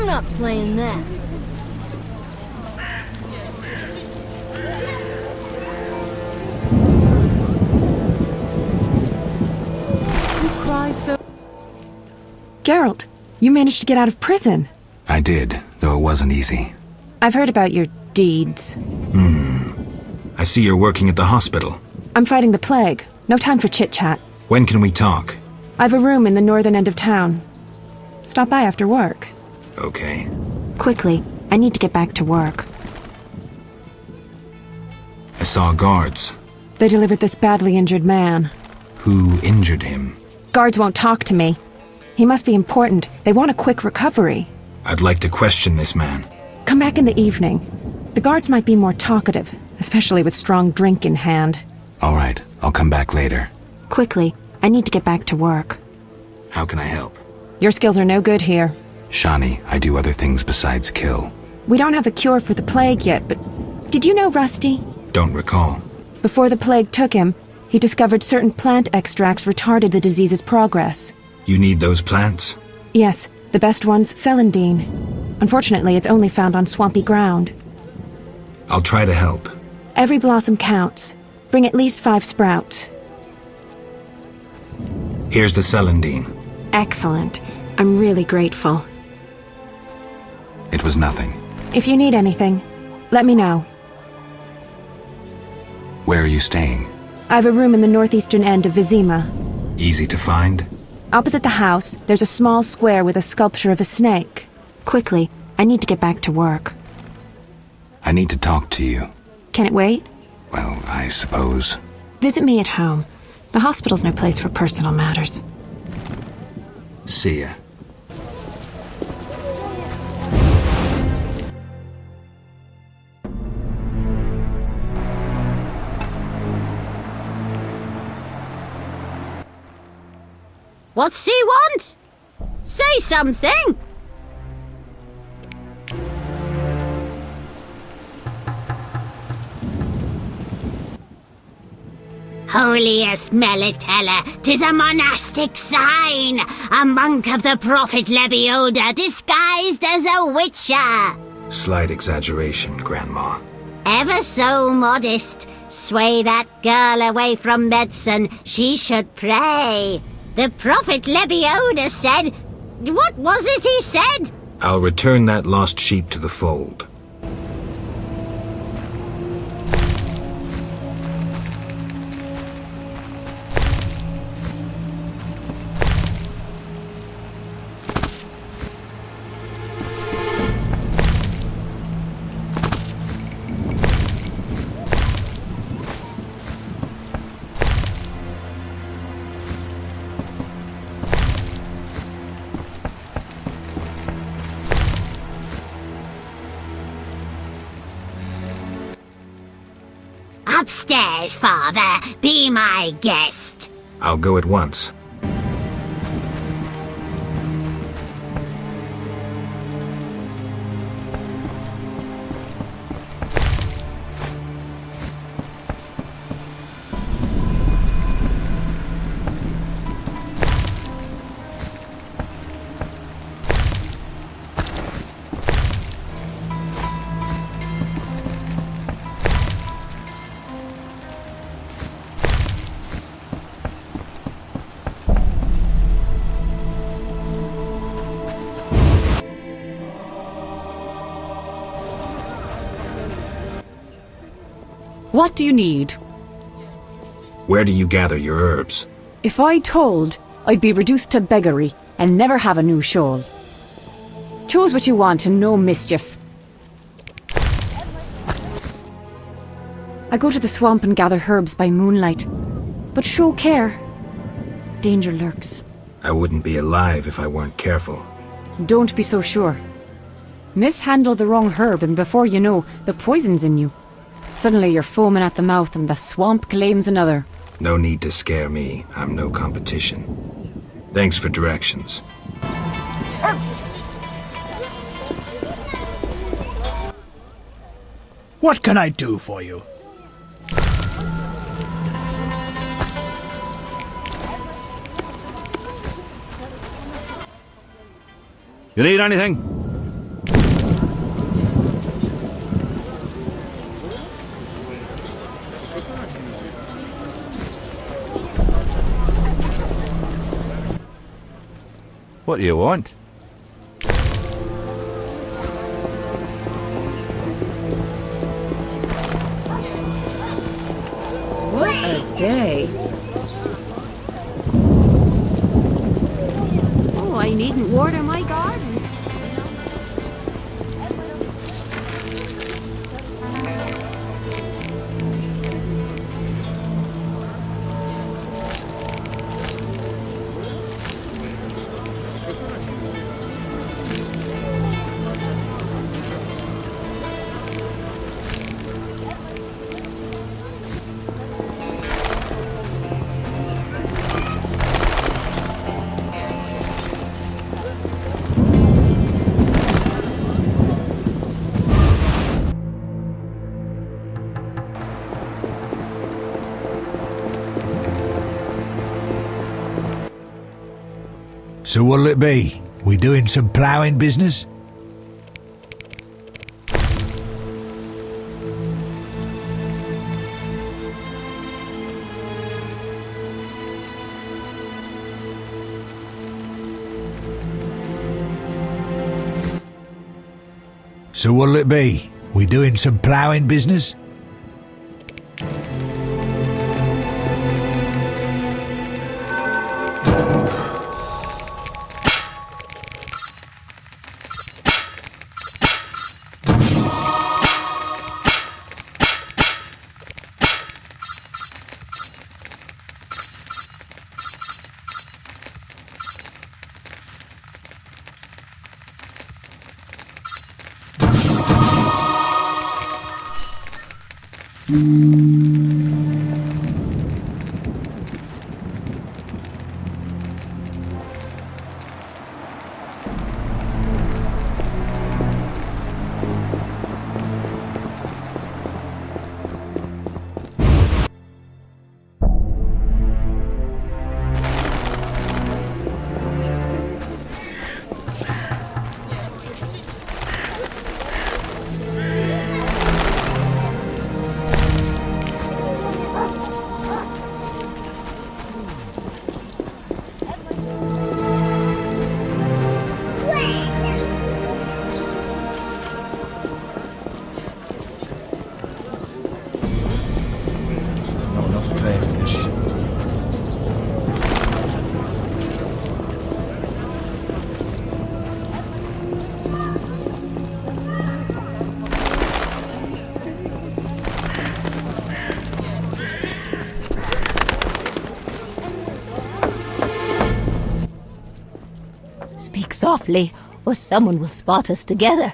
I'm not playing that. You cry so... Geralt, you managed to get out of prison. I did, though it wasn't easy. I've heard about your deeds. I see you're working at the hospital. I'm fighting the plague. No time for chit-chat. When can we talk? I've a room in the northern end of town. Stop by after work. Okay. Quickly, I need to get back to work. I saw guards. They delivered this badly injured man. Who injured him? Guards won't talk to me. He must be important. They want a quick recovery. I'd like to question this man. Come back in the evening. The guards might be more talkative, especially with strong drink in hand. All right, I'll come back later. Quickly, I need to get back to work. How can I help? Your skills are no good here. Shani, I do other things besides kill. We don't have a cure for the plague yet, but did you know Rusty? Don't recall. Before the plague took him, he discovered certain plant extracts retarded the disease's progress. You need those plants? Yes, the best one's celandine. Unfortunately, it's only found on swampy ground. I'll try to help. Every blossom counts. Bring at least 5 sprouts. Here's the celandine. Excellent. I'm really grateful. It was nothing. If you need anything, let me know. Where are you staying? I have a room in the northeastern end of Vizima. Easy to find? Opposite the house, there's a small square with a sculpture of a snake. Quickly, I need to get back to work. I need to talk to you. Can it wait? Well, I suppose. Visit me at home. The hospital's no place for personal matters. See ya. What's he want? Say something! Holiest Melitella, 'tis a monastic sign, a monk of the prophet Lebioda disguised as a witcher. Slight exaggeration, Grandma. Ever so modest, sway that girl away from medicine, she should pray. The prophet Lebioda said... What was it he said? I'll return that lost sheep to the fold. Upstairs, Father. Be my guest. I'll go at once. What do you need? Where do you gather your herbs? If I told, I'd be reduced to beggary and never have a new shawl. Choose what you want and no mischief. I go to the swamp and gather herbs by moonlight. But show care. Danger lurks. I wouldn't be alive if I weren't careful. Don't be so sure. Mishandle the wrong herb and before you know, the poison's in you. Suddenly you're foaming at the mouth and the swamp claims another. No need to scare me. I'm no competition. Thanks for directions. What can I do for you? You need anything? What do you want? What a day. Oh, I needn't water my garden. So what'll it be? We doing some ploughing business? So what'll it be? We doing some ploughing business? Not enough pay for this. Speak softly, or someone will spot us together.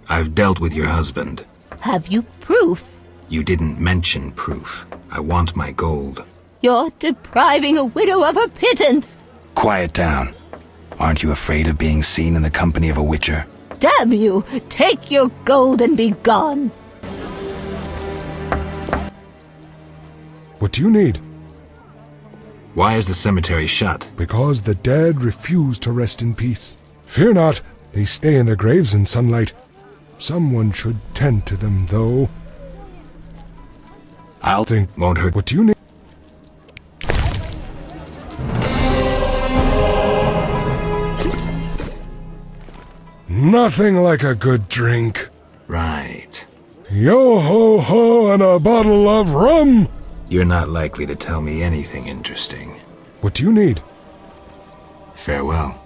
I've dealt with your husband. Have you proof? You didn't mention proof. I want my gold. You're depriving a widow of her pittance. Quiet down. Aren't you afraid of being seen in the company of a witcher? Damn you! Take your gold and be gone. What do you need? Why is the cemetery shut? Because the dead refuse to rest in peace. Fear not, they stay in their graves in sunlight. Someone should tend to them, though. I'll Think won't hurt. What do you need? Nothing like a good drink. Right. Yo ho ho and a bottle of rum! You're not likely to tell me anything interesting. What do you need? Farewell.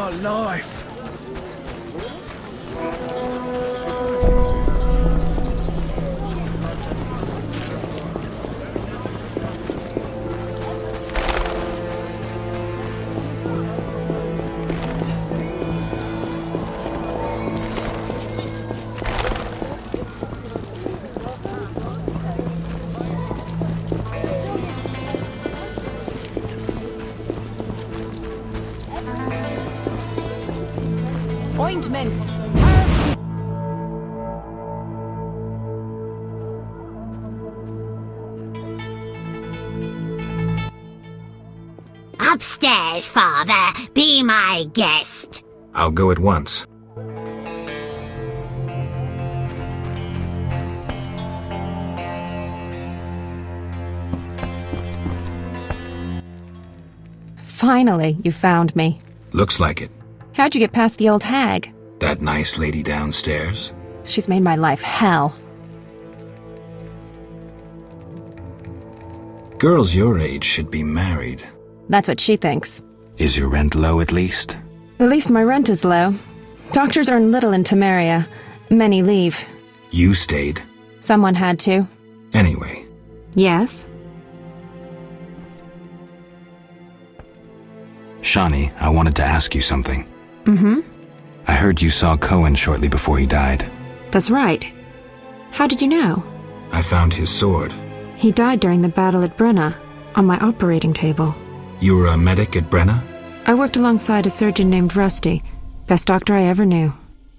my life. Ointments! Upstairs, Father. Be my guest. I'll go at once. Finally, you found me. Looks like it. How'd you get past the old hag? That nice lady downstairs? She's made my life hell. Girls your age should be married. That's what she thinks. Is your rent low at least? At least my rent is low. Doctors earn little in Temeria. Many leave. You stayed. Someone had to. Anyway, Yes? Shani, I wanted to ask you something. Mm-hmm. I heard you saw Cohen shortly before he died. That's right. How did you know? I found his sword. He died during the battle at Brenna, on my operating table. You were a medic at Brenna? I worked alongside a surgeon named Rusty, best doctor I ever knew.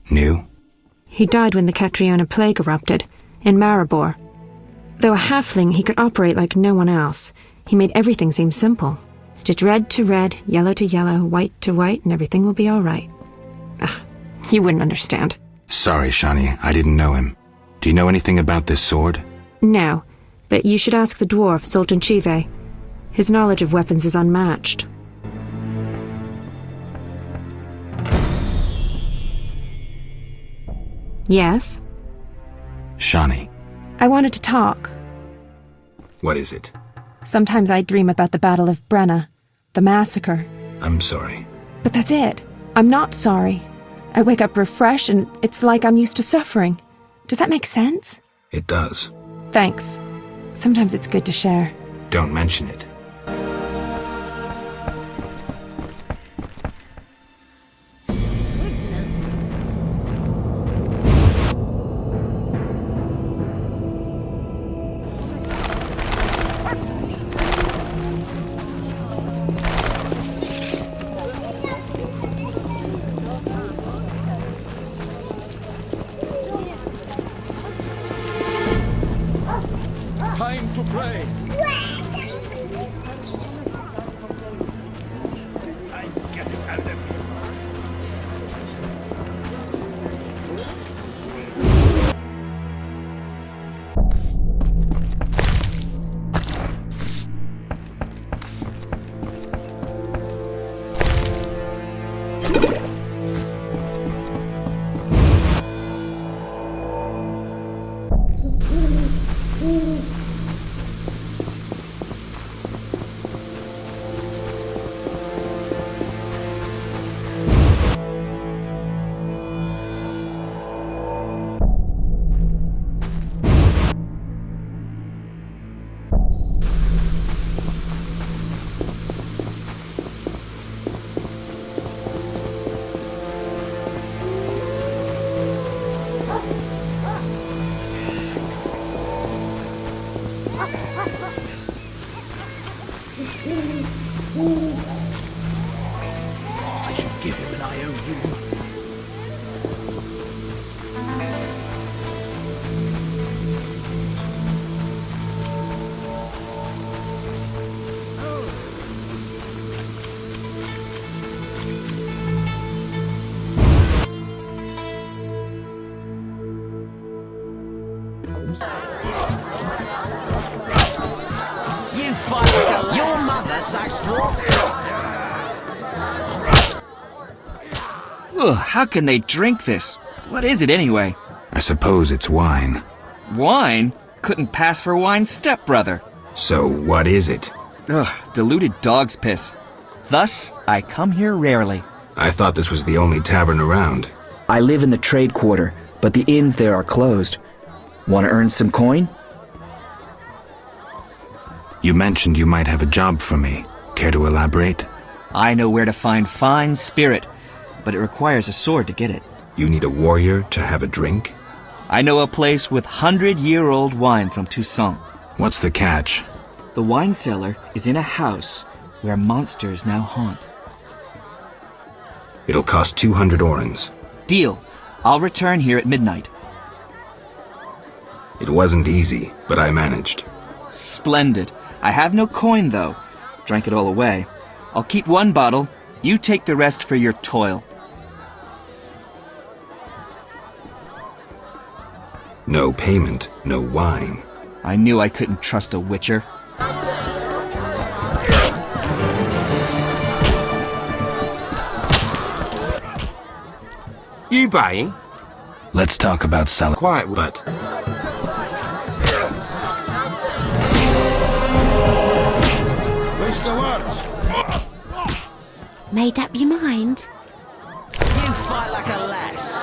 Knew? He died when the Catriona plague erupted, in Maribor. Though a halfling, he could operate like no one else. He made everything seem simple. Stitch red to red, yellow to yellow, white to white, and everything will be all right. You wouldn't understand. Sorry, Shani, I didn't know him. Do you know anything about this sword? No, but you should ask the dwarf, Zoltan Chive. His knowledge of weapons is unmatched. Yes? Shani. I wanted to talk. What is it? Sometimes I dream about the Battle of Brenna, the massacre. I'm sorry. But that's it. I'm not sorry. I wake up refreshed and it's like I'm used to suffering. Does that make sense? It does. Thanks. Sometimes it's good to share. Don't mention it. Time to play. I'm getting out of here. I should give him an IOU. You fight your mother sucks dwarf cock. Ugh, how can they drink this? What is it anyway? I suppose it's wine. Wine? Couldn't pass for wine, stepbrother. So what is it? Ugh, diluted dog's piss. Thus, I come here rarely. I thought this was the only tavern around. I live in the trade quarter, but the inns there are closed. Want to earn some coin? You mentioned you might have a job for me. Care to elaborate? I know where to find fine spirit, but it requires a sword to get it. You need a warrior to have a drink? I know a place with 100-year-old wine from Toussaint. What's the catch? The wine cellar is in a house where monsters now haunt. It'll cost 200 orens. Deal. I'll return here at midnight. It wasn't easy, but I managed. Splendid. I have no coin, though. Drank it all away. I'll keep one bottle. You take the rest for your toil. No payment, no wine. I knew I couldn't trust a witcher. You buying? Let's talk about selling. Quiet, but... Made up your mind? You fight like a lass.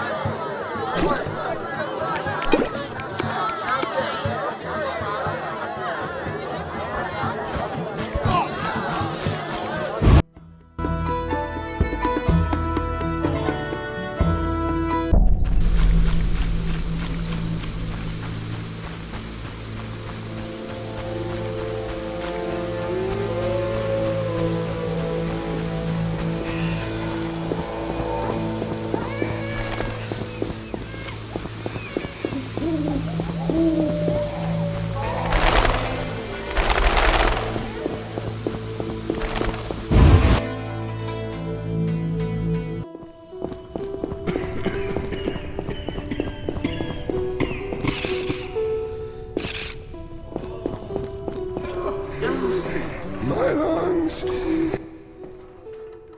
My lungs.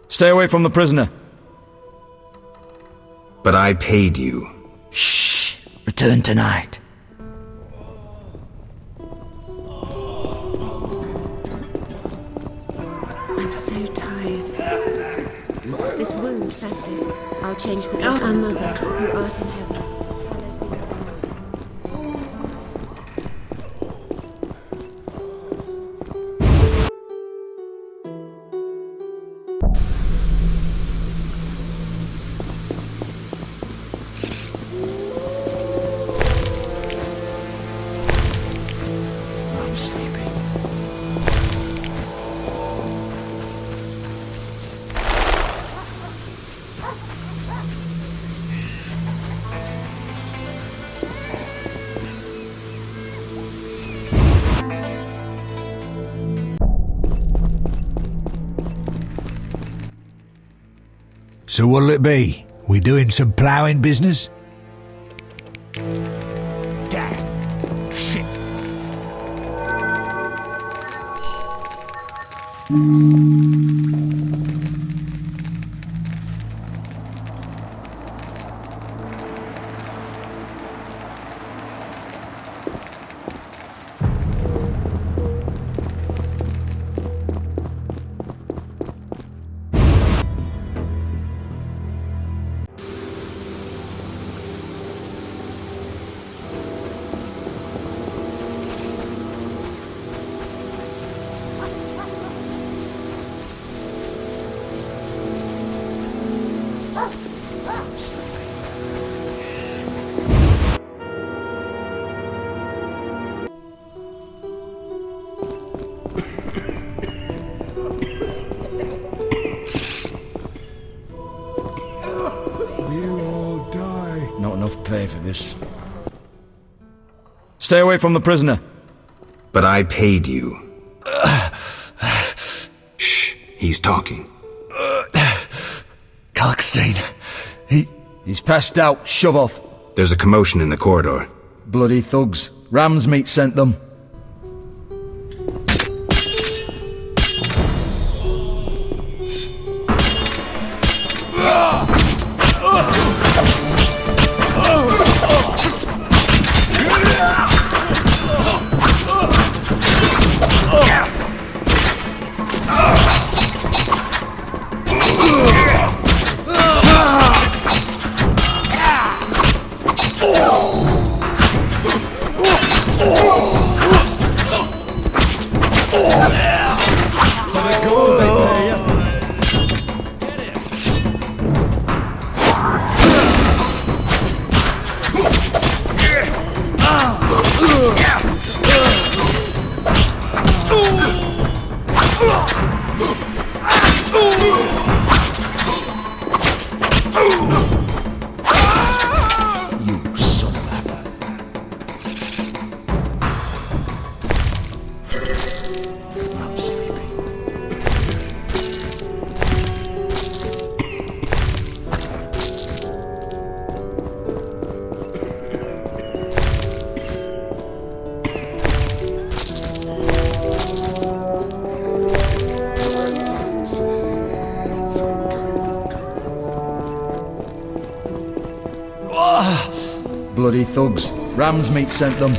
Stay away from the prisoner. But I paid you. Shh. Return tonight. I'm so tired. This wound festers. I'll change the dress. Our mother, who art in heaven. I'm sleepy. So what'll it be? We doing some ploughing business? Damn. Shit. We'll all die. Not enough pay for this. Stay away from the prisoner. But I paid you. Shh, he's talking. Kalkstein. He's passed out. Shove off. There's a commotion in the corridor. Bloody thugs. Ram's meat sent them. You son of a... I'm sleepy. Bloody thugs. Ram's meat sent them.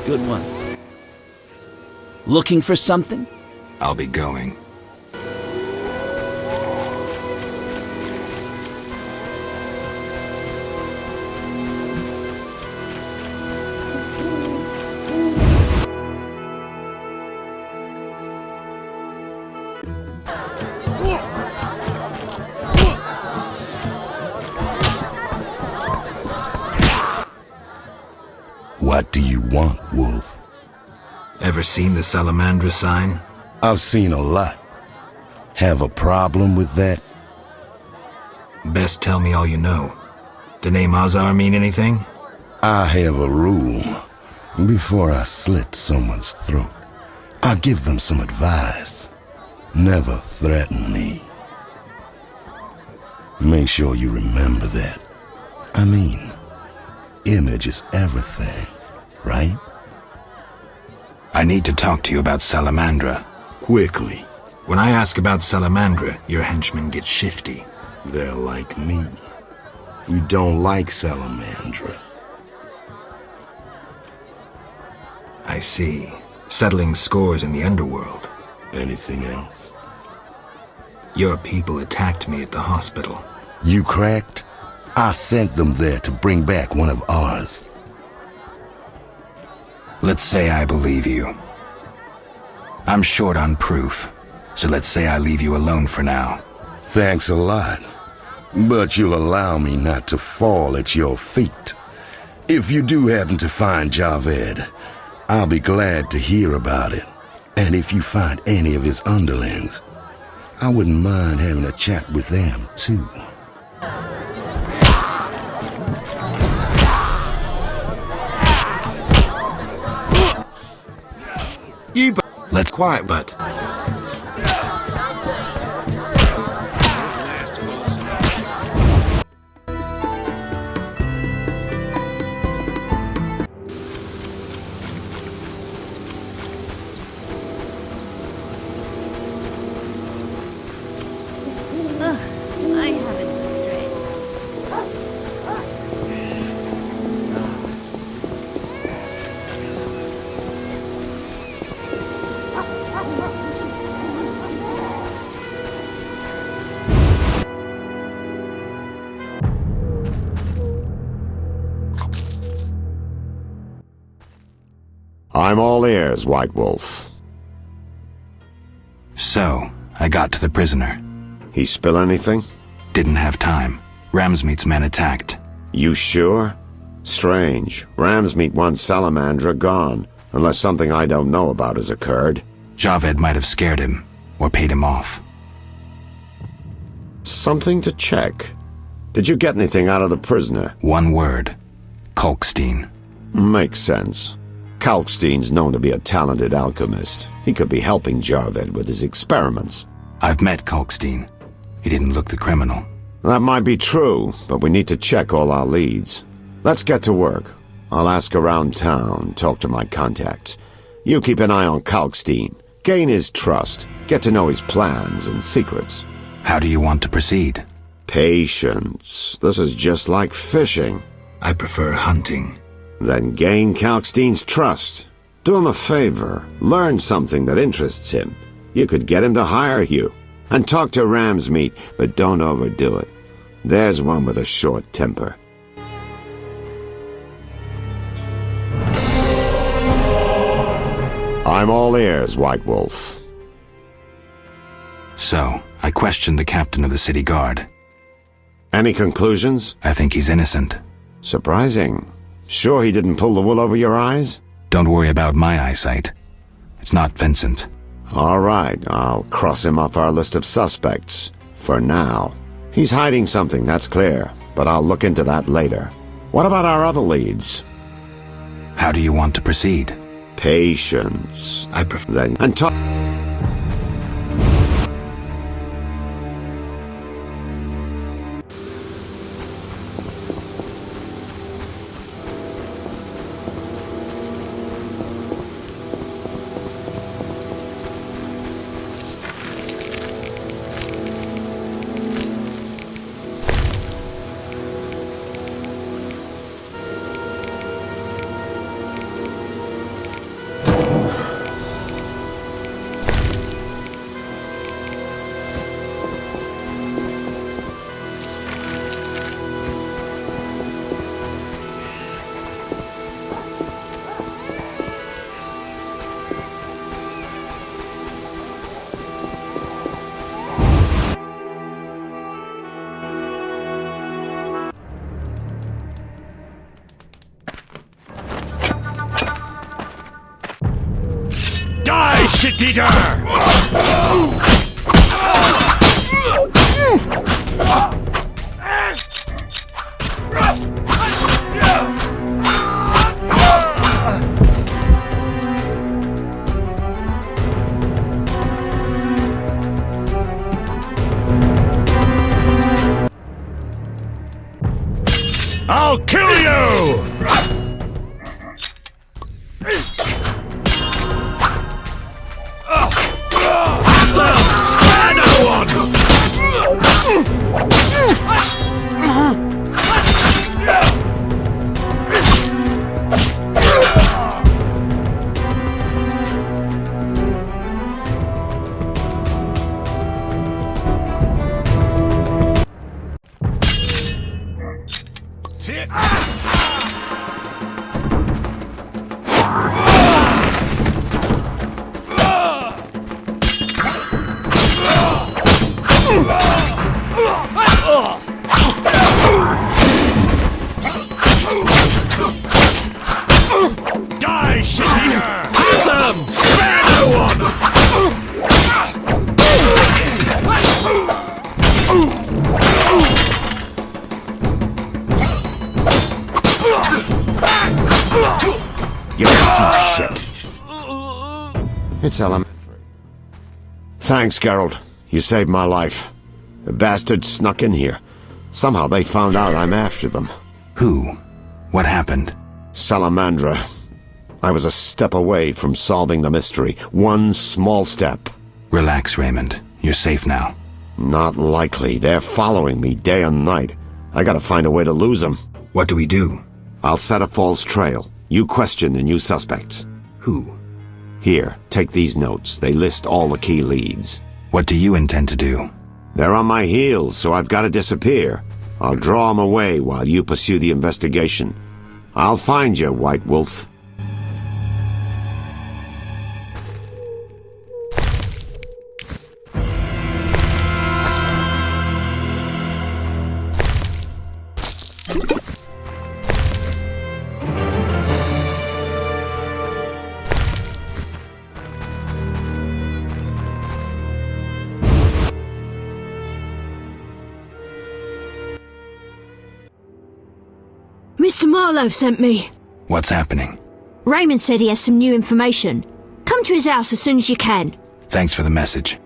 Good one. Looking for something? I'll be going. What do you want, Wolf? Ever seen the Salamandra sign? I've seen a lot. Have a problem with that? Best tell me all you know. The name Azar mean anything? I have a rule. Before I slit someone's throat, I give them some advice. Never threaten me. Make sure you remember that. I mean, image is everything, right? I need to talk to you about Salamandra. Quickly. When I ask about Salamandra, your henchmen get shifty. They're like me. We don't like Salamandra. I see. Settling scores in the underworld. Anything else? Your people attacked me at the hospital. You cracked? I sent them there to bring back one of ours. Let's say I believe you. I'm short on proof, so let's say I leave you alone for now. Thanks a lot. But you'll allow me not to fall at your feet. If you do happen to find Javed, I'll be glad to hear about it. And if you find any of his underlings, I wouldn't mind having a chat with them, too. Let's quiet, but... I haven't been straight. I'm all ears, White Wolf. So, I got to the prisoner. He spill anything? Didn't have time. Ramsmeat's men attacked. You sure? Strange. Ramsmeat wants Salamandra gone, unless something I don't know about has occurred. Javed might have scared him, or paid him off. Something to check. Did you get anything out of the prisoner? One word. Kalkstein. Makes sense. Kalkstein's known to be a talented alchemist. He could be helping Javed with his experiments. I've met Kalkstein. He didn't look the criminal. That might be true, but we need to check all our leads. Let's get to work. I'll ask around town, talk to my contacts. You keep an eye on Kalkstein. Gain his trust. Get to know his plans and secrets. How do you want to proceed? Patience. This is just like fishing. I prefer hunting. Then gain Kalkstein's trust. Do him a favor. Learn something that interests him. You could get him to hire you. And talk to ram's meat, but don't overdo it. There's one with a short temper. I'm all ears, White Wolf. So, I questioned the captain of the city guard. Any conclusions? I think he's innocent. Surprising. Sure he didn't pull the wool over your eyes? Don't worry about my eyesight. It's not Vincent. All right, I'll cross him off our list of suspects. For now. He's hiding something, that's clear, but I'll look into that later. What about our other leads? How do you want to proceed? Patience. I prefer then and talk. Die, shit-eater! I'll kill you! Die, shit-eater! Kill them! Spare no one! You empty shit. It's elementary. Thanks, Geralt. You saved my life. The bastards snuck in here. Somehow they found out I'm after them. Who? What happened? Salamandra. I was a step away from solving the mystery. One small step. Relax, Raymond. You're safe now. Not likely. They're following me day and night. I gotta find a way to lose them. What do we do? I'll set a false trail. You question the new suspects. Who? Here, take these notes. They list all the key leads. What do you intend to do? They're on my heels, so I've got to disappear. I'll draw them away while you pursue the investigation. I'll find you, White Wolf. Mr. Marlowe sent me. What's happening? Raymond said he has some new information. Come to his house as soon as you can. Thanks for the message.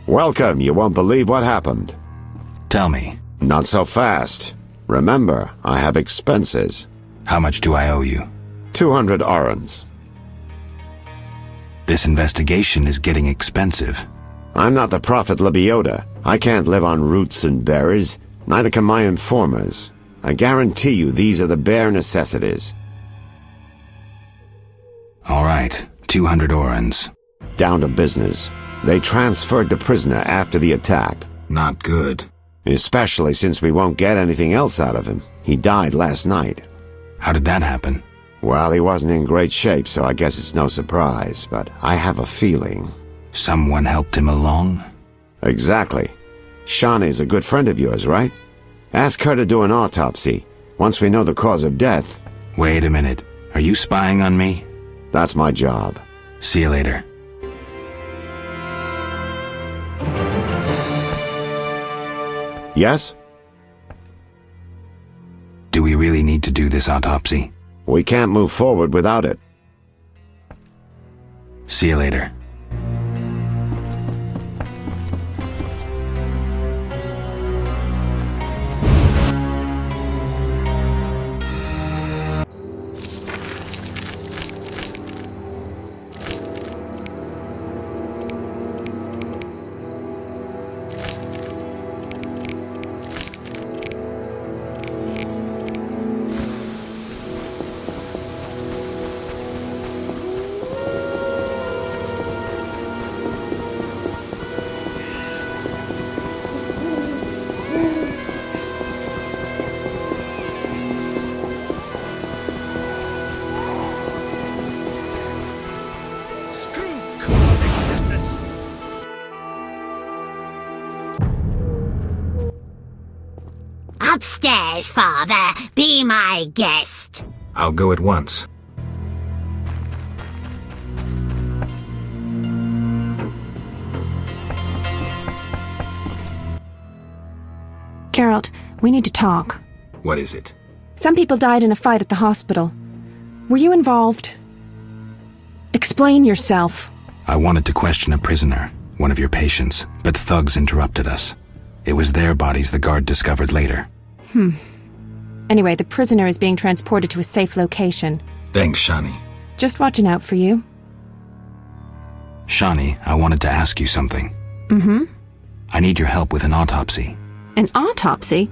Welcome, you won't believe what happened. Tell me. Not so fast. Remember, I have expenses. How much do I owe you? 200 orens. This investigation is getting expensive. I'm not the Prophet Lebioda. I can't live on roots and berries. Neither can my informers. I guarantee you these are the bare necessities. All right, 200 orens. Down to business. They transferred the prisoner after the attack. Not good. Especially since we won't get anything else out of him. He died last night. How did that happen? Well, he wasn't in great shape, so I guess it's no surprise, but I have a feeling. Someone helped him along? Exactly. Shani's a good friend of yours, right? Ask her to do an autopsy, once we know the cause of death. Wait a minute. Are you spying on me? That's my job. See you later. Yes? Do we really need to do this autopsy? We can't move forward without it. See you later. Upstairs, Father. Be my guest. I'll go at once. Geralt, we need to talk. What is it? Some people died in a fight at the hospital. Were you involved? Explain yourself. I wanted to question a prisoner, one of your patients, but thugs interrupted us. It was their bodies the guard discovered later. Anyway, the prisoner is being transported to a safe location. Thanks, Shani. Just watching out for you. Shani, I wanted to ask you something. I need your help with an autopsy. An autopsy?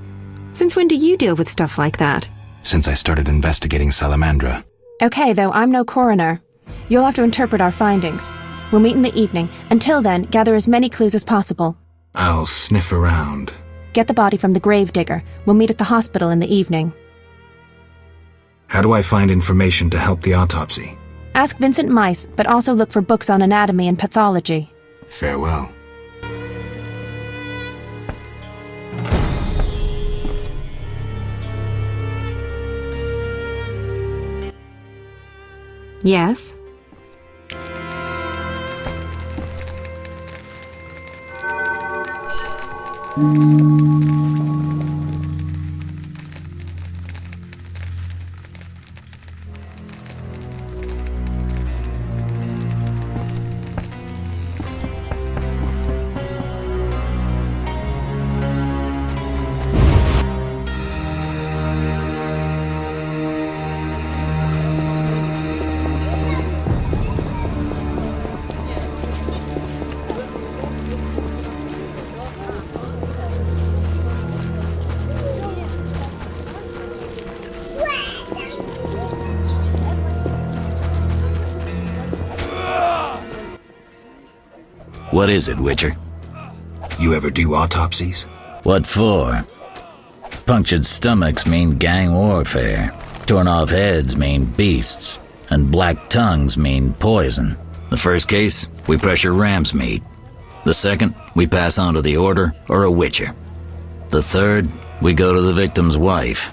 Since when do you deal with stuff like that? Since I started investigating Salamandra. Okay, though, I'm no coroner. You'll have to interpret our findings. We'll meet in the evening. Until then, gather as many clues as possible. I'll sniff around. Get the body from the gravedigger. We'll meet at the hospital in the evening. How do I find information to help the autopsy? Ask Vincent Mice, but also look for books on anatomy and pathology. Farewell. Yes? What is it, Witcher? You ever do autopsies? What for? Punctured stomachs mean gang warfare. Torn off heads mean beasts. And black tongues mean poison. The first case, we pressure ram's meat. The second, we pass on to the Order or a Witcher. The third, we go to the victim's wife.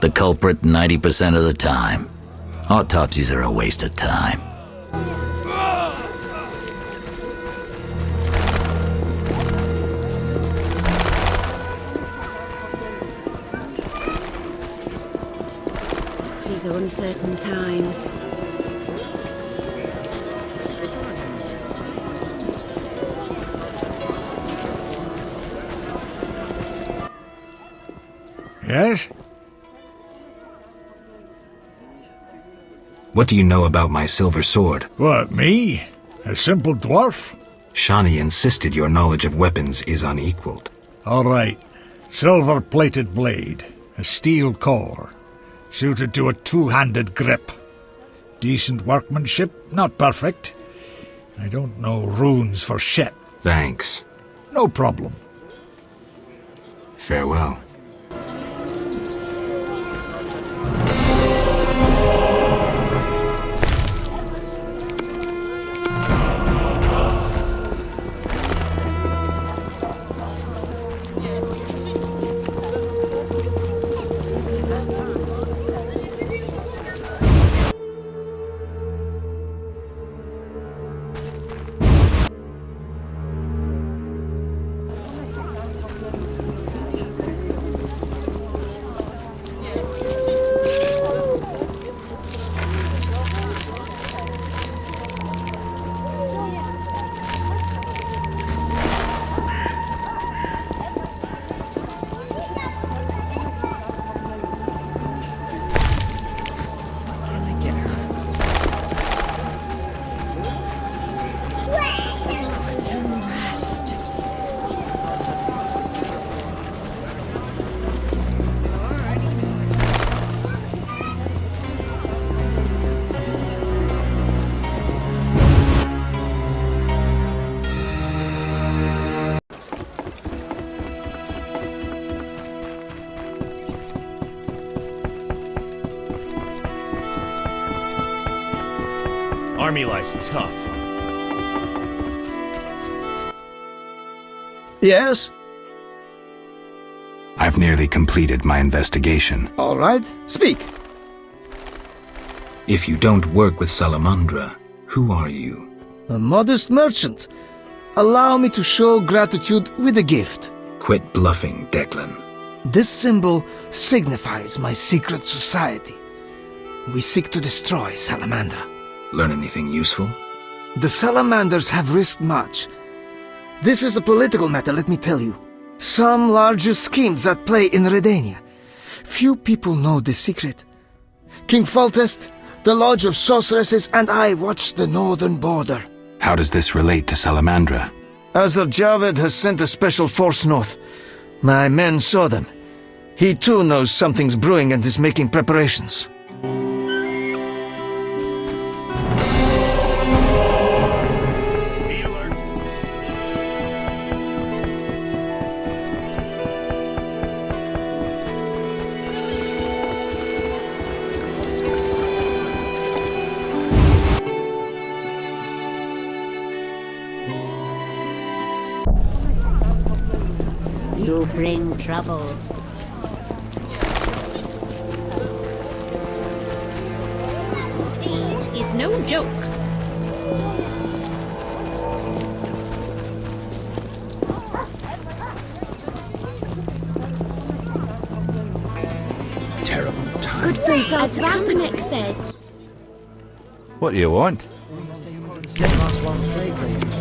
The culprit 90% of the time. Autopsies are a waste of time. These are uncertain times. Yes? What do you know about my silver sword? What, me? A simple dwarf? Shawnee insisted your knowledge of weapons is unequaled. All right. Silver-plated blade, a steel core, suited to a two-handed grip. Decent workmanship, not perfect. I don't know runes for shit. Thanks. No problem. Farewell. Army life's tough. Yes? I've nearly completed my investigation. All right, speak. If you don't work with Salamandra, who are you? A modest merchant. Allow me to show gratitude with a gift. Quit bluffing, Declan. This symbol signifies my secret society. We seek to destroy Salamandra. Learn anything useful? The Salamanders have risked much. This is a political matter, let me tell you. Some larger schemes at play in Redania. Few people know the secret. King Foltest, the Lodge of Sorceresses, and I watch the northern border. How does this relate to Salamandra? Azar Javed has sent a special force north. My men saw them. He too knows something's brewing and is making preparations. You bring trouble. Age is no joke. Terrible time. Good food's as Rampanek says. What do you want? Get last one trade rates.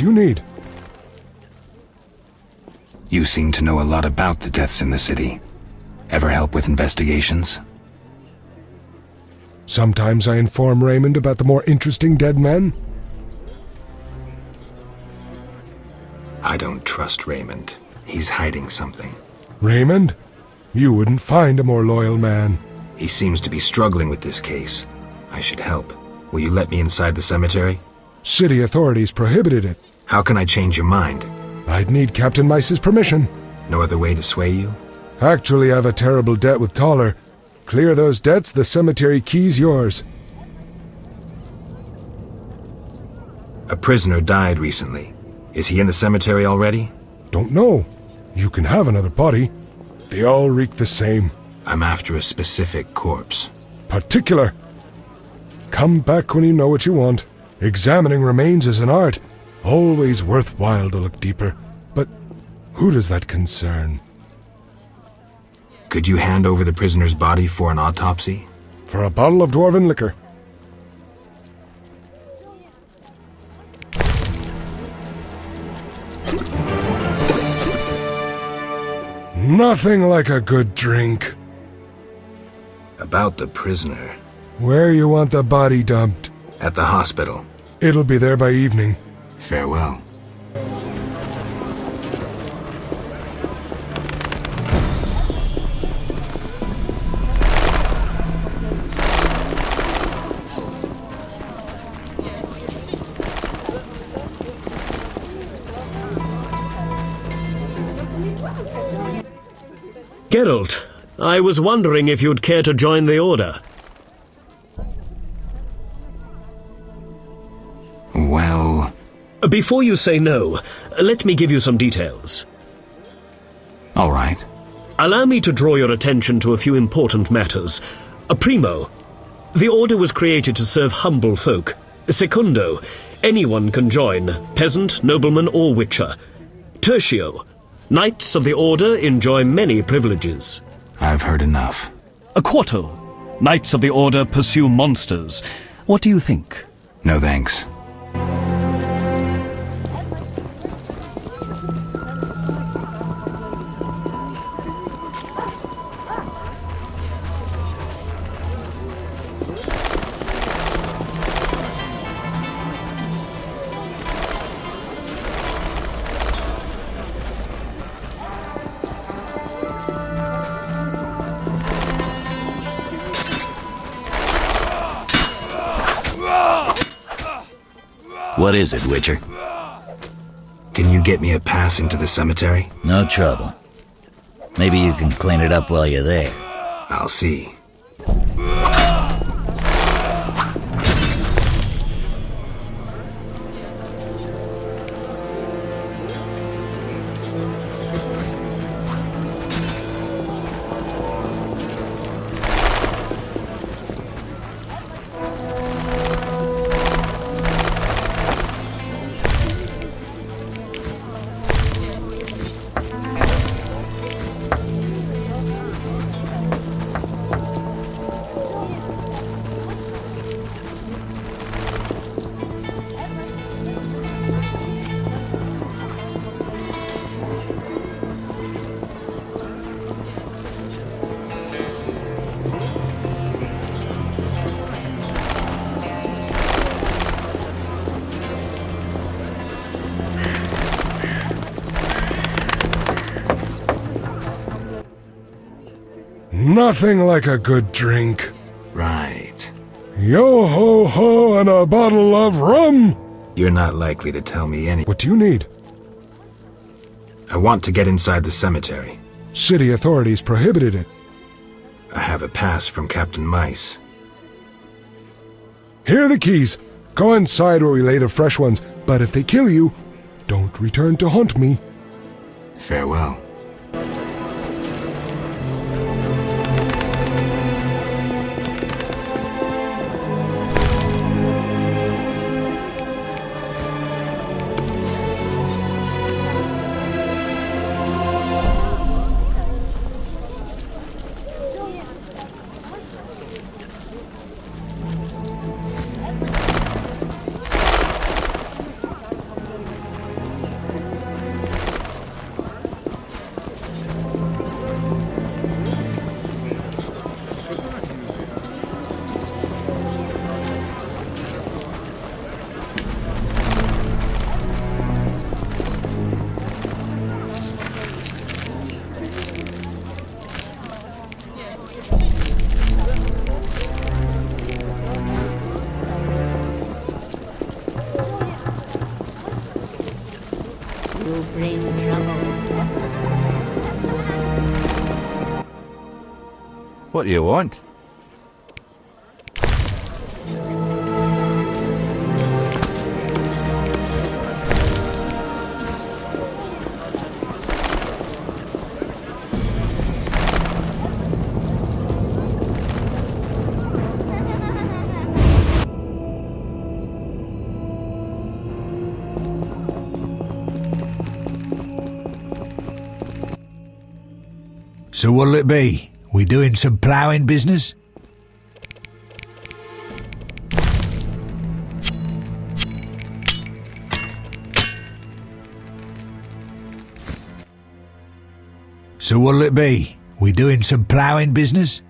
do you need? You seem to know a lot about the deaths in the city. Ever help with investigations? Sometimes I inform Raymond about the more interesting dead men. I don't trust Raymond. He's hiding something. Raymond? You wouldn't find a more loyal man. He seems to be struggling with this case. I should help. Will you let me inside the cemetery? City authorities prohibited it. How can I change your mind? I'd need Captain Mice's permission. No other way to sway you? Actually, I have a terrible debt with Toller. Clear those debts, the cemetery key's yours. A prisoner died recently. Is he in the cemetery already? Don't know. You can have another body. They all reek the same. I'm after a specific corpse. Particular. Come back when you know what you want. Examining remains is an art. Always worthwhile to look deeper. But who does that concern? Could you hand over the prisoner's body for an autopsy? For a bottle of dwarven liquor. Nothing like a good drink. About the prisoner. Where you want the body dumped? At the hospital. It'll be there by evening. Farewell. Geralt, I was wondering if you'd care to join the Order. Well... Before you say no, let me give you some details. All right. Allow me to draw your attention to a few important matters. Primo, the Order was created to serve humble folk. Secundo, anyone can join, peasant, nobleman or witcher. Tertio, Knights of the Order enjoy many privileges. I've heard enough. Quarto, Knights of the Order pursue monsters. What do you think? No thanks. What is it, Witcher? Can you get me a pass into the cemetery? No trouble. Maybe you can clean it up while you're there. I'll see. Nothing like a good drink. Right. Yo-ho-ho and a bottle of rum! You're not likely to tell me any... What do you need? I want to get inside the cemetery. City authorities prohibited it. I have a pass from Captain Mice. Here are the keys. Go inside where we lay the fresh ones, but if they kill you, don't return to haunt me. Farewell. bring trouble. What do you want? So what'll it be? We doing some ploughing business? So what'll it be? We doing some ploughing business?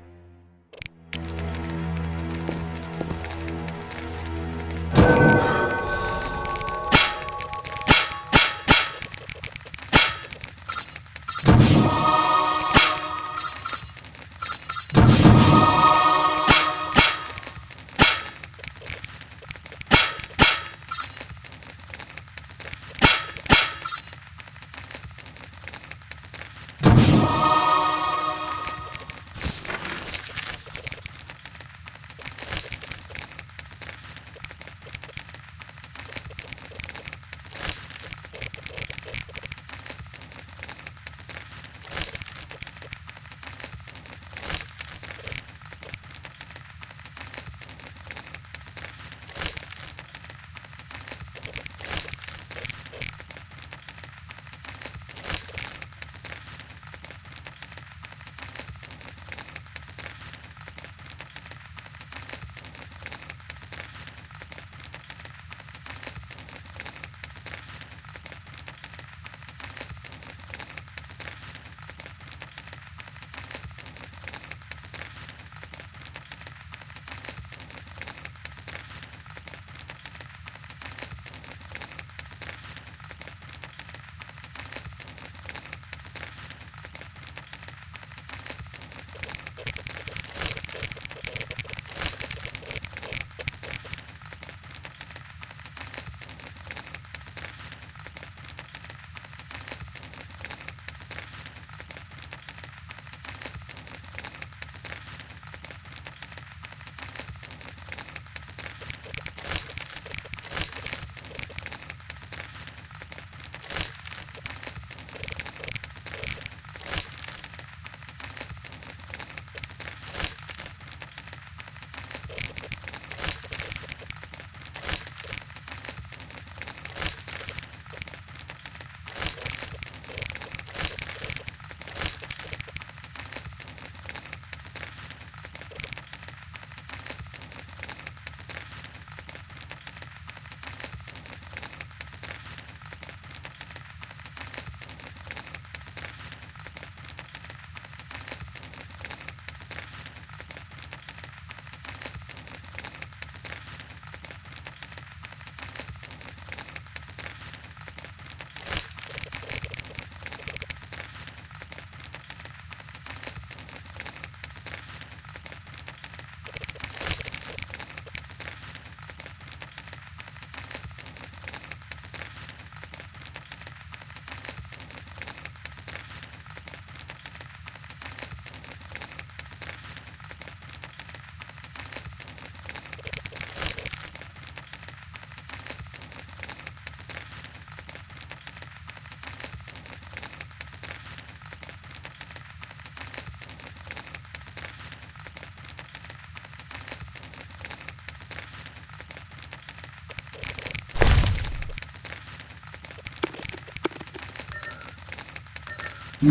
Hell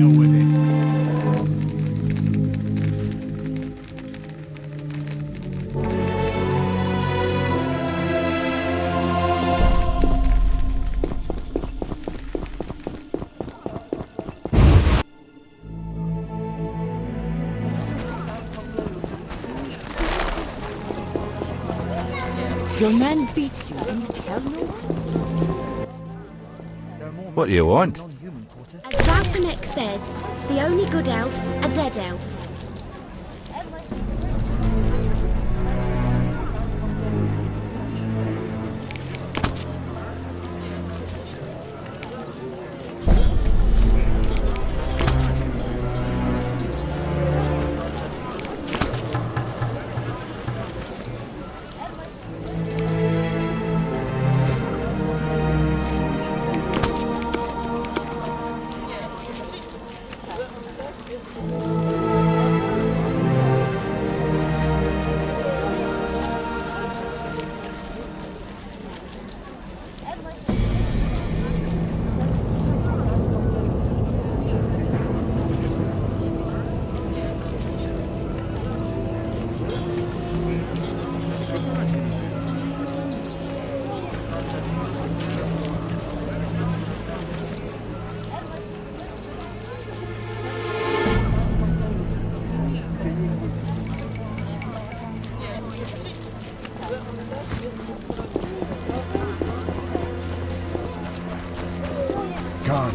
with it. Your man beats you and you tell no one? What do you want? As Valpanek says, the only good elf's a dead elf.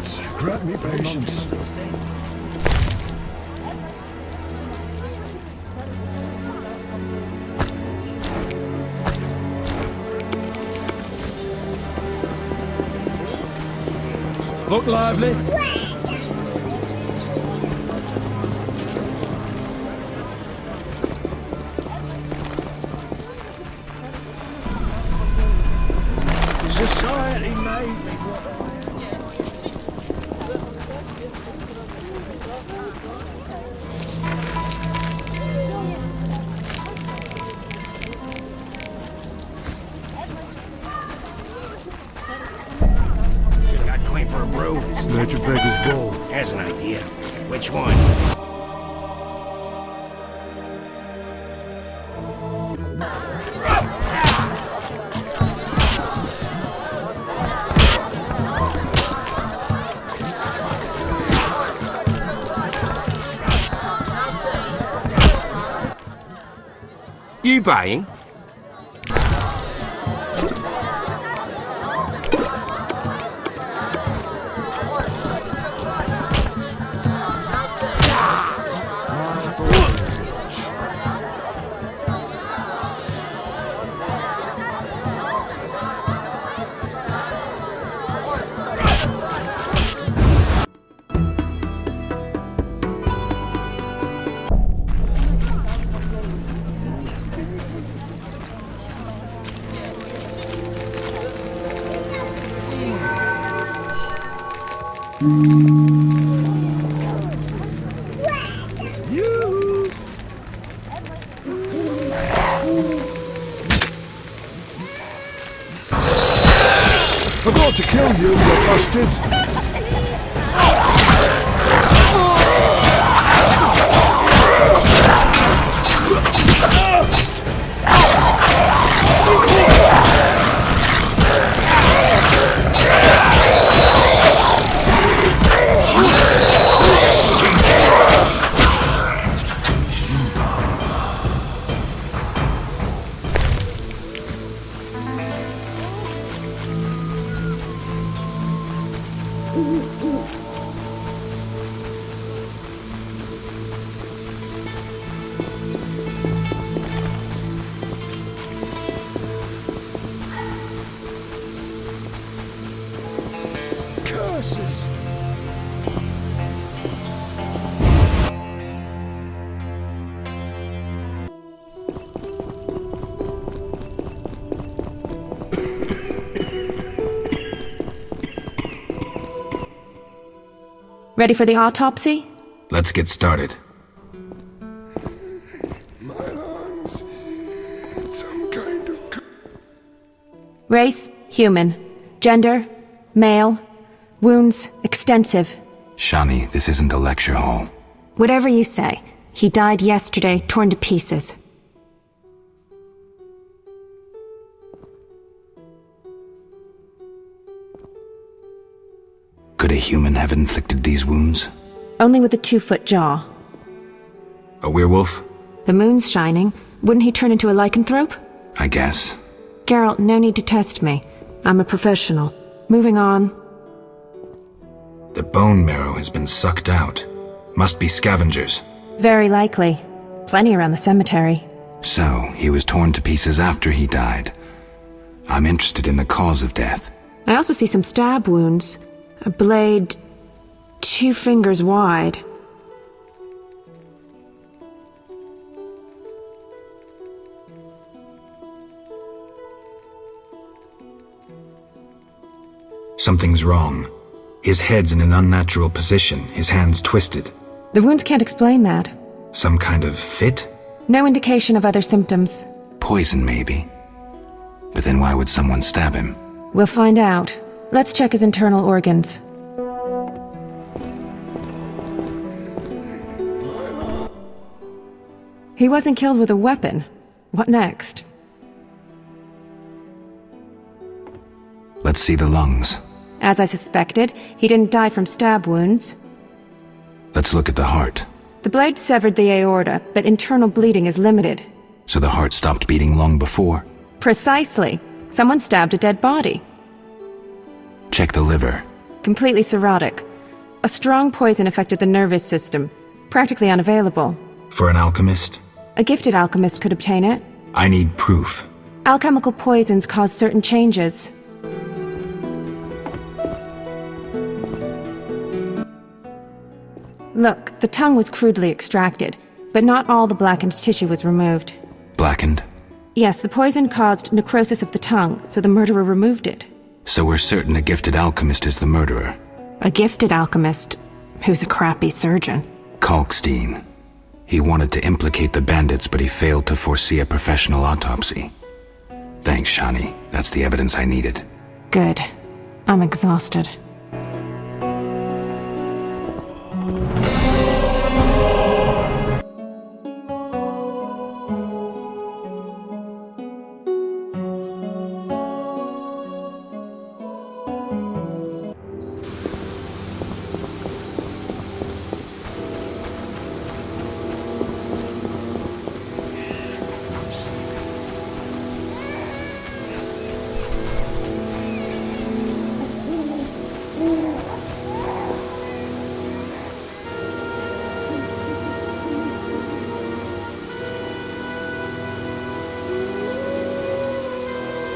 want. Grant me patience. Look lively. Society made me. Got coin for a brew? Snatch a beggar's bowl. Has an idea. Which one? You buying? I'm going to kill you, you bastard! Curses! Ready for the autopsy? Let's get started. My lungs. Some kind of... Race, human. Gender, male. Wounds, extensive. Shani, this isn't a lecture hall. Whatever you say. He died yesterday, torn to pieces. Could a human have inflicted these wounds? Only with a 2-foot jaw. A werewolf? The moon's shining. Wouldn't he turn into a lycanthrope? I guess. Geralt, no need to test me. I'm a professional. Moving on. The bone marrow has been sucked out. Must be scavengers. Very likely. Plenty around the cemetery. So, he was torn to pieces after he died. I'm interested in the cause of death. I also see some stab wounds. A blade 2 fingers wide. Something's wrong. His head's in an unnatural position, his hands twisted. The wounds can't explain that. Some kind of fit? No indication of other symptoms. Poison, maybe. But then why would someone stab him? We'll find out. Let's check his internal organs. He wasn't killed with a weapon. What next? Let's see the lungs. As I suspected, he didn't die from stab wounds. Let's look at the heart. The blade severed the aorta, but internal bleeding is limited. So the heart stopped beating long before? Precisely. Someone stabbed a dead body. Check the liver. completely cirrhotic. A strong poison affected the nervous system, practically unavailable. For an alchemist? A gifted alchemist could obtain it. I need proof. Alchemical poisons cause certain changes. Look, the tongue was crudely extracted, but not all the blackened tissue was removed. Blackened? Yes, the poison caused necrosis of the tongue, so the murderer removed it. So we're certain a gifted alchemist is the murderer. A gifted alchemist who's a crappy surgeon. Kalkstein. He wanted to implicate the bandits, but he failed to foresee a professional autopsy. Thanks, Shani. That's the evidence I needed. Good. I'm exhausted.